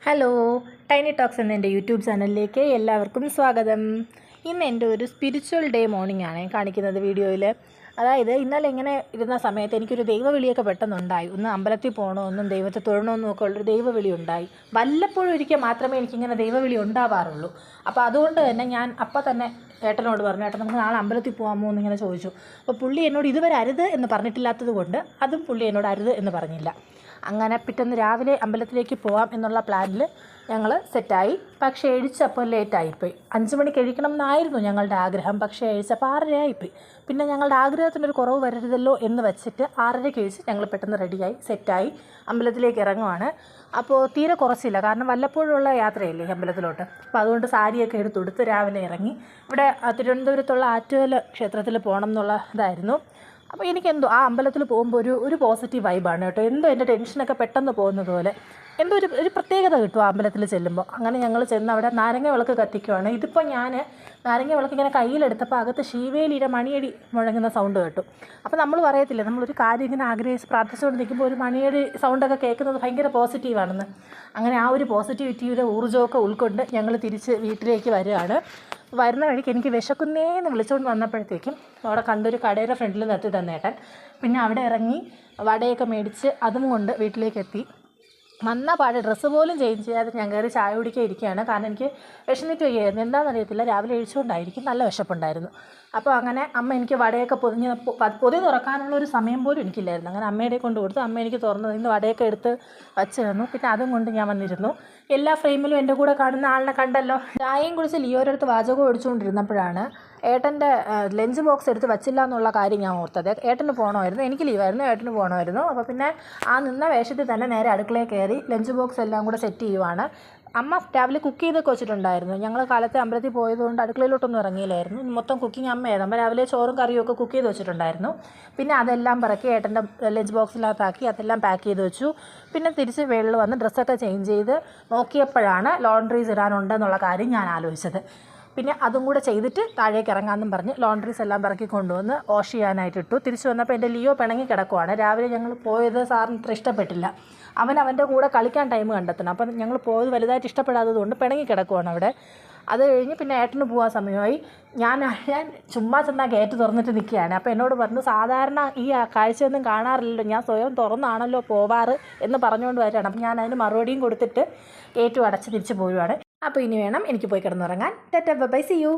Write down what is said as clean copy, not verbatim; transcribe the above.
Hello, tiny talks എന്ന എൻ്റെ YouTube ചാനലിലേക്ക് എല്ലാവർക്കും സ്വാഗതം. ഇന്ന് എൻ്റെ ഒരു സ്പിരിച്വൽ ഡേ മോർണിംഗ് ആണ് കാണിക്കുന്നത് വീഡിയോയിൽ. അതായത് ഇന്നലെ ഇങ്ങനെ ഇരുന്ന സമയത്ത് എനിക്കൊരു ദൈവവിളിയൊക്കെ പെട്ടെന്നുണ്ടായി. ഒന്ന് അമ്പലത്തിൽ പോകണമെന്നും ദൈവത്തെ തൊഴണമെന്നും ഒക്കെ ഉള്ളൊരു ദൈവവിളി ഉണ്ടായി. വല്ലപ്പോഴും ഒരിക്കൽ മാത്രമേ എനിക്കിങ്ങനെ ദൈവവിളി ഉണ്ടാവാറുള്ളൂ. അപ്പോൾ അതുകൊണ്ട് തന്നെ ഞാൻ അപ്പം തന്നെ ഏട്ടനോട് പറഞ്ഞു, ഏട്ടൻ നമുക്ക് നാളെ അമ്പലത്തിൽ പോകാമോ എന്നിങ്ങനെ ചോദിച്ചു. അപ്പോൾ പുള്ളി എന്നോട് ഇതുവരെ അരുത് എന്ന് പറഞ്ഞിട്ടില്ലാത്തത് കൊണ്ട് അതും പുള്ളി എന്നോട് അരുത് എന്ന് പറഞ്ഞില്ല. അങ്ങനെ പിറ്റേന്ന് രാവിലെ അമ്പലത്തിലേക്ക് പോകാം എന്നുള്ള പ്ലാനിൽ ഞങ്ങൾ സെറ്റായി. പക്ഷേ എഴുച്ചപ്പോൾ ലേറ്റായിപ്പോയി. 5 മണിക്ക് എഴുക്കണം എന്നായിരുന്നു ഞങ്ങളുടെ ആഗ്രഹം. പക്ഷേ എഴുച്ചപ്പോൾ 6:30 ആയിപ്പോയി. പിന്നെ ഞങ്ങളുടെ ആഗ്രഹത്തിനൊരു കുറവ് വരരുതല്ലോ എന്ന് വെച്ചിട്ട് 6:30 എഴുച്ച് ഞങ്ങൾ പെട്ടെന്ന് റെഡിയായി സെറ്റായി അമ്പലത്തിലേക്ക് ഇറങ്ങുവാണ്. അപ്പോൾ തീരെ കുറച്ചില്ല, കാരണം വല്ലപ്പോഴുള്ള യാത്രയല്ലേ അമ്പലത്തിലോട്ട്. അപ്പോൾ അതുകൊണ്ട് സാരിയൊക്കെ എടുത്തെടുത്ത് രാവിലെ ഇറങ്ങി. ഇവിടെ തിരുവനന്തപുരത്തുള്ള ആറ്റുകാൽ ക്ഷേത്രത്തിൽ പോകണം എന്നുള്ള ഇതായിരുന്നു. അപ്പോൾ എനിക്കെന്തോ ആ അമ്പലത്തിൽ പോകുമ്പോൾ ഒരു പോസിറ്റീവ് വൈബാണ് കേട്ടോ. എന്തോ എൻ്റെ ടെൻഷനൊക്കെ പെട്ടെന്ന് പോകുന്നത് പോലെ എന്തോ ഒരു പ്രത്യേകത കിട്ടും ആ അമ്പലത്തിൽ ചെല്ലുമ്പോൾ. അങ്ങനെ ഞങ്ങൾ ചെന്ന് അവിടെ നാരങ്ങ വിളക്ക് കത്തിക്കുവാണ്. ഇതിപ്പോൾ ഞാൻ നാരങ്ങ വിളക്ക് ഇങ്ങനെ കയ്യിലെടുത്തപ്പോൾ അകത്ത് ശീവേലിയുടെ മണിയടി മുഴങ്ങുന്ന സൗണ്ട് കേട്ടു. അപ്പോൾ നമ്മൾ പറയത്തില്ലേ, നമ്മളൊരു കാര്യം ഇങ്ങനെ ആഗ്രഹിച്ച് പ്രാർത്ഥിച്ചുകൊണ്ട് നിൽക്കുമ്പോൾ ഒരു മണിയടി സൗണ്ടൊക്കെ കേൾക്കുന്നത് ഭയങ്കര പോസിറ്റീവാണെന്ന്. അങ്ങനെ ആ ഒരു പോസിറ്റിവിറ്റിയുടെ ഊർജ്ജമൊക്കെ ഉൾക്കൊണ്ട് ഞങ്ങൾ തിരിച്ച് വീട്ടിലേക്ക് വരികയാണ്. വരുന്ന വഴിക്ക് എനിക്ക് വിശക്കുന്നേന്ന് വിളിച്ചുകൊണ്ട് വന്നപ്പോഴത്തേക്കും അവിടെ കണ്ടൊരു കടയുടെ ഫ്രണ്ടിൽ നിർത്തി തന്നേട്ടൻ. പിന്നെ അവിടെ ഇറങ്ങി വടയൊക്കെ മേടിച്ച് അതും കൊണ്ട് വീട്ടിലേക്ക് എത്തി. വന്ന പാടെ ഡ്രസ്സ് പോലും ചേഞ്ച് ചെയ്യാതെ ഞാൻ കയറി ചായ കുടിക്കാൻ ഇരിക്കുകയാണ്. കാരണം എനിക്ക് വിശന്നിട്ട് വയ്യായിരുന്നു. എന്താണെന്നറിയത്തില്ല, രാവിലെ എഴുച്ചുകൊണ്ടായിരിക്കും, നല്ല വിശപ്പുണ്ടായിരുന്നു. അപ്പോൾ അങ്ങനെ അമ്മ എനിക്ക് വടയൊക്കെ പൊതി തുറക്കാനുള്ള ഒരു സമയം പോലും എനിക്കില്ലായിരുന്നു. അങ്ങനെ അമ്മയുടെ കൊണ്ട് കൊടുത്തു. അമ്മ എനിക്ക് തുറന്നു ഇന്ന് വടയൊക്കെ എടുത്ത് വച്ച് തന്നു. പിന്നെ അതും കൊണ്ട് ഞാൻ വന്നിരുന്നു. എല്ലാ ഫ്രെയിമിലും എൻ്റെ കൂടെ കാണുന്ന ആളിനെ കണ്ടല്ലോ. ചായയും കുടിച്ച് ലിയോരടുത്ത് വാചകം ഓടിച്ചുകൊണ്ടിരുന്നപ്പോഴാണ് ഏട്ടൻ്റെ ലഞ്ച് ബോക്സ് എടുത്ത് വച്ചില്ല എന്നുള്ള കാര്യം ഞാൻ ഓർത്തത്. ഏട്ടന് പോകണമായിരുന്നു, എനിക്ക് ലീവായിരുന്നു, ഏട്ടന് പോകണമായിരുന്നു. അപ്പോൾ പിന്നെ ആ നിന്ന വേഷത്തിൽ തന്നെ നേരെ അടുക്കളയിൽ കയറി ലഞ്ച് ബോക്സ് എല്ലാം കൂടെ സെറ്റ് ചെയ്യുവാണ്. അമ്മ രാവിലെ കുക്ക് ചെയ്തൊക്കെ വെച്ചിട്ടുണ്ടായിരുന്നു. ഞങ്ങൾ കാലത്തെ അമ്പലത്തിൽ പോയതുകൊണ്ട് അടുക്കളയിലോട്ടൊന്നും ഇറങ്ങിയില്ലായിരുന്നു. മൊത്തം കുക്കിംഗ് അമ്മയായിരുന്നു. അമ്മ രാവിലെ ചോറും കറിയും ഒക്കെ കുക്ക് ചെയ്ത് വെച്ചിട്ടുണ്ടായിരുന്നു. പിന്നെ അതെല്ലാം പറക്കി ഏട്ടൻ്റെ ലഞ്ച് ബോക്സിനകത്താക്കി അതെല്ലാം പാക്ക് ചെയ്ത് വെച്ചു. പിന്നെ തിരിച്ച് വെളിയിൽ വന്ന് ഡ്രസ്സൊക്കെ ചേഞ്ച് ചെയ്ത് നോക്കിയപ്പോഴാണ് ലോണ്ട്രീസ് ഇടാനുണ്ടെന്നുള്ള കാര്യം ഞാൻ ആലോചിച്ചത്. പിന്നെ അതും കൂടെ ചെയ്തിട്ട് താഴേക്ക് ഇറങ്ങാമെന്നും പറഞ്ഞ് ലോണ്ട്രീസ് എല്ലാം പറക്കി കൊണ്ടുവന്ന് വാഷ് ചെയ്യാനായിട്ട് ഇട്ടു. തിരിച്ച് വന്നപ്പോൾ എൻ്റെ ലിയോ പിണങ്ങി കിടക്കുവാണ്. രാവിലെ ഞങ്ങൾ പോയത് സാറിന് അത്ര ഇഷ്ടപ്പെട്ടില്ല. അവൻ്റെ കൂടെ കളിക്കാൻ ടൈം കണ്ടെത്തണം. അപ്പം ഞങ്ങൾ പോയത് വലുതായിട്ട് ഇഷ്ടപ്പെടാത്തത് കൊണ്ട് പിണങ്ങി കിടക്കുവാണ് അവിടെ. അത് കഴിഞ്ഞ് പിന്നെ ഏട്ടന് പോകാൻ സമയമായി. ഞാൻ ചുമ്മാ ചെന്നാൽ ഗേറ്റ് തുറന്നിട്ട് നിൽക്കുകയാണ്. അപ്പോൾ എന്നോട് പറഞ്ഞു, സാധാരണ ഈ കാഴ്ചയൊന്നും കാണാറില്ലല്ലോ, ഞാൻ സ്വയം തുറന്നാണല്ലോ പോവാറ് എന്ന് പറഞ്ഞുകൊണ്ട് വരികയാണ്. അപ്പം ഞാൻ അതിന് മറുപടിയും കൊടുത്തിട്ട് ഗേറ്റും അടച്ച് തിരിച്ച് പോവുകയാണ്. അപ്പോൾ ഇനി വേണം എനിക്ക് പോയി കിടന്നുറങ്ങാൻ. Tata bye, see U.